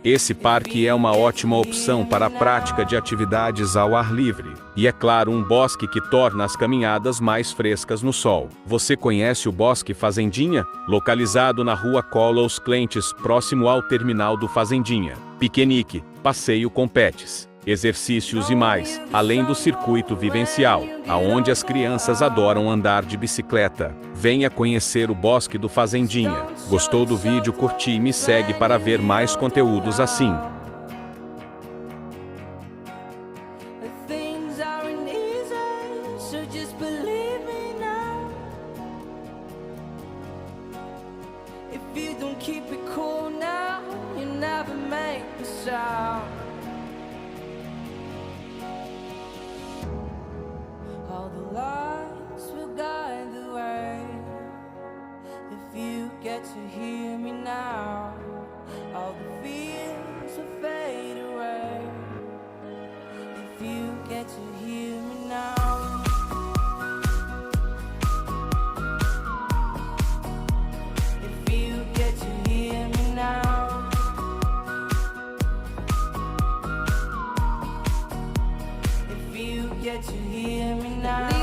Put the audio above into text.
Esse parque é uma ótima opção para a prática de atividades ao ar livre. E é claro, um bosque que torna as caminhadas mais frescas no sol. Você conhece o Bosque Fazendinha? Localizado na rua Cola aos Clientes, próximo ao terminal do Fazendinha. Piquenique, passeio com pets, exercícios e mais, além do circuito vivencial, aonde as crianças adoram andar de bicicleta. Venha conhecer o Bosque do Fazendinha. Gostou do vídeo? Curti e me segue para ver mais conteúdos assim. All the lights will guide the way. If you get to hear me now, all the fears will fade away. If you get to hear me now. If you get to hear me now. If you get to hear me now.